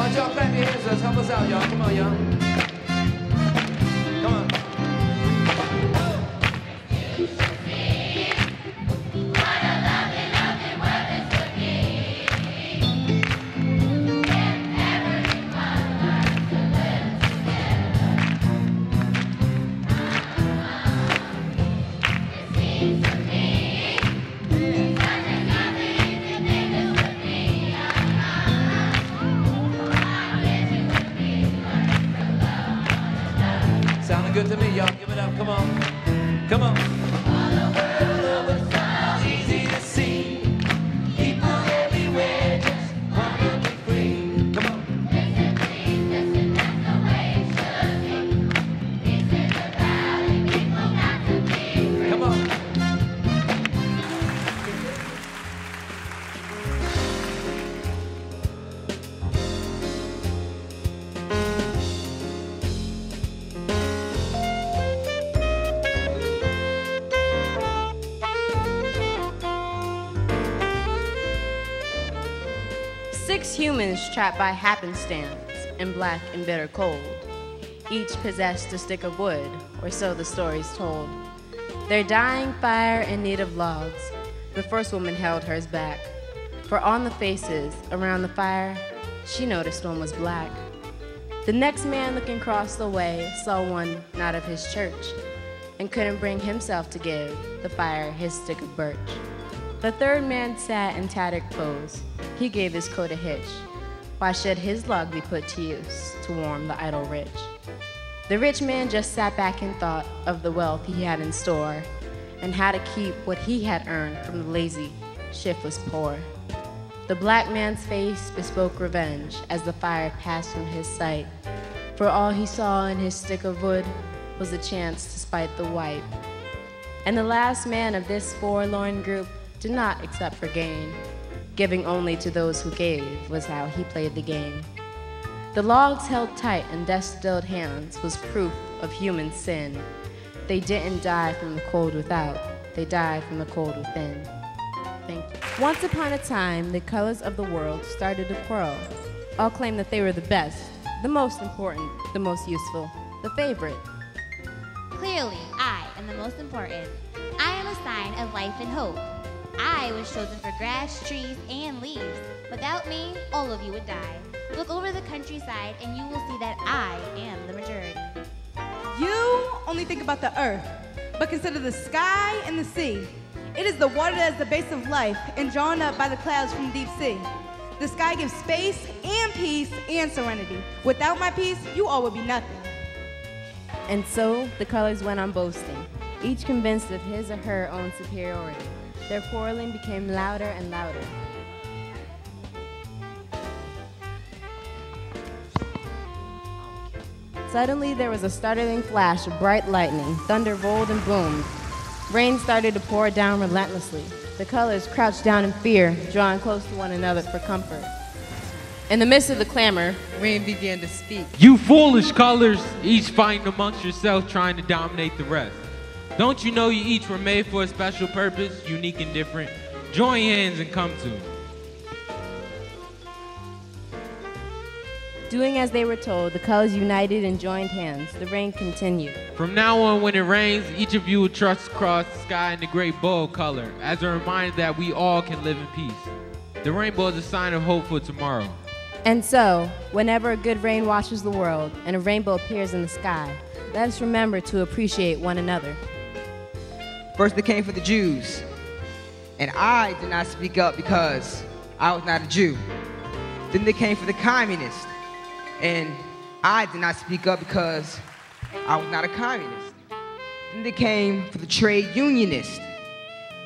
Why don't y'all clap your hands? Let's help us out, y'all. Come on, y'all. Come on. Sounding good to me, y'all. Give it up. Come on. Come on. All the world over, so easy to see. People everywhere just want to be free. Come on. Listen, please, listen, that's the way it should be. Peace in the valley, people got to be free. Come on. 6 humans trapped by happenstance in black and bitter cold. Each possessed a stick of wood, or so the stories told. Their dying fire in need of logs, the first woman held hers back. For on the faces around the fire, she noticed one was black. The next man looking across the way saw one not of his church, and couldn't bring himself to give the fire his stick of birch. The third man sat in tattered clothes. He gave his coat a hitch. Why should his log be put to use to warm the idle rich? The rich man just sat back and thought of the wealth he had in store, and how to keep what he had earned from the lazy, shiftless poor. The black man's face bespoke revenge as the fire passed from his sight, for all he saw in his stick of wood was a chance to spite the white. And the last man of this forlorn group did not accept for gain. Giving only to those who gave was how he played the game. The logs held tight in death-stilled hands was proof of human sin. They didn't die from the cold without, they died from the cold within. Thank you. Once upon a time, the colors of the world started to quarrel. All claimed that they were the best, the most important, the most useful, the favorite. Clearly, I am the most important. I am a sign of life and hope. I was chosen for grass, trees, and leaves. Without me, all of you would die. Look over the countryside and you will see that I am the majority. You only think about the earth, but consider the sky and the sea. It is the water that is the base of life and drawn up by the clouds from the deep sea. The sky gives space and peace and serenity. Without my peace, you all would be nothing. And so the colors went on boasting, each convinced of his or her own superiority. Their quarreling became louder and louder. Suddenly there was a startling flash of bright lightning. Thunder rolled and boomed. Rain started to pour down relentlessly. The colors crouched down in fear, drawing close to one another for comfort. In the midst of the clamor, Rain began to speak. You foolish colors, each fighting amongst yourself trying to dominate the rest. Don't you know you each were made for a special purpose, unique and different? Join hands and come to. Doing as they were told, the colors united and joined hands. The rain continued. From now on, when it rains, each of you will trust across the sky in the great bow color, as a reminder that we all can live in peace. The rainbow is a sign of hope for tomorrow. And so, whenever a good rain washes the world and a rainbow appears in the sky, let us remember to appreciate one another. First they came for the Jews, and I did not speak up because I was not a Jew. Then they came for the communists, and I did not speak up because I was not a communist. Then they came for the trade unionists,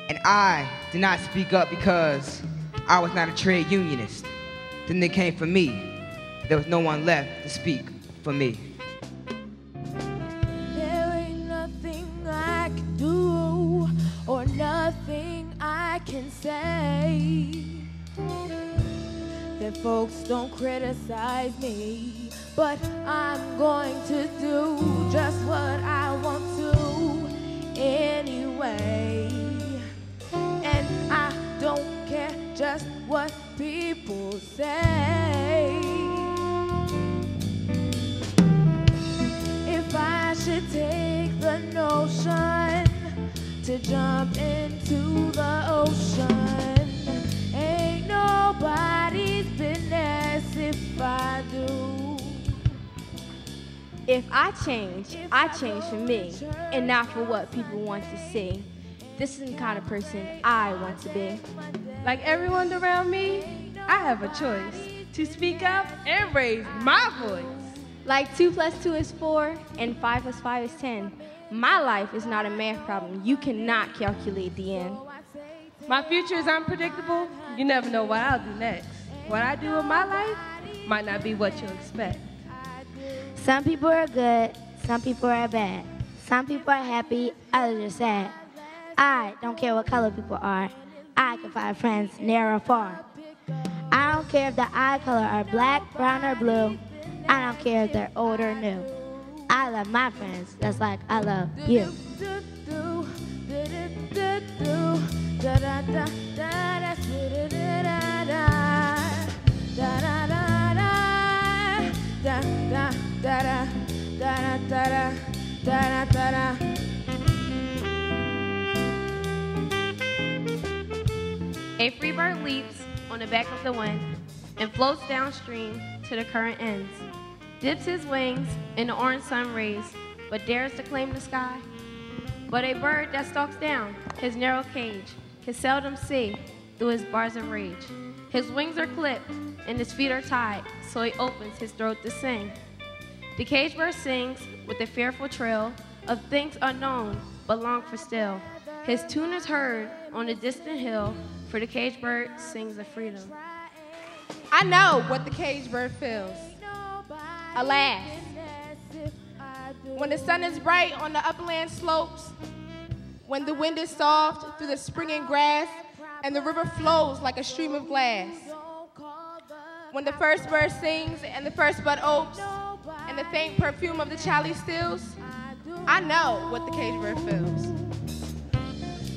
and I did not speak up because I was not a trade unionist. Then they came for me. There was no one left to speak for me. There ain't nothing I can do or nothing I can say that folks don't criticize me, but I'm going to do just what I want to anyway. And I don't care just what people say. jump into the ocean. Ain't nobody's business if I do. If I change for me and not for what people want to see. This is the kind of person I want to be. Like everyone around me, I have a choice to speak up and raise my voice. Like 2 + 2 is 4 and 5 + 5 is 10. My life is not a math problem. You cannot calculate the end. My future is unpredictable. You never know what I'll do next. What I do in my life might not be what you expect. Some people are good, some people are bad. Some people are happy, others are sad. I don't care what color people are. I can find friends near or far. I don't care if the eye color are black, brown, or blue. I don't care if they're old or new. I love my friends just like I love you. A free bird leaps on the back of the wind and floats downstream to the current ends, dips his wings in the orange sun rays, but dares to claim the sky. But a bird that stalks down his narrow cage can seldom see through his bars of rage. His wings are clipped and his feet are tied, so he opens his throat to sing. The cage bird sings with a fearful trill of things unknown but long for still. His tune is heard on a distant hill, for the cage bird sings of freedom. I know what the cage bird feels. Alas, when the sun is bright on the upland slopes, when the wind is soft through the springing grass, and the river flows like a stream of glass, when the first bird sings and the first bud opes, and the faint perfume of the chalice stills, I know what the cage bird feels.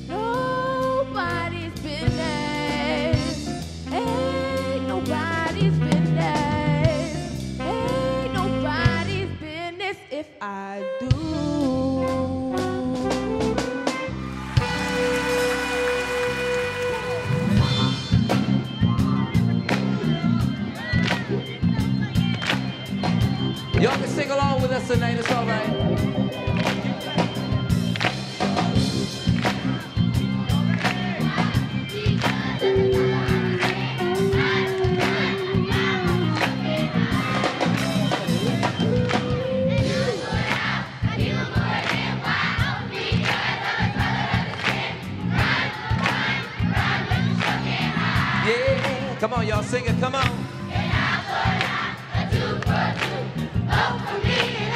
Nobody's business. Ain't nobody's business. Ain't nobody's business if I do. Y'all can sing along with us tonight, it's all right. Yeah, come on, y'all sing it, come on. And I for a 2 for 2, oh for me.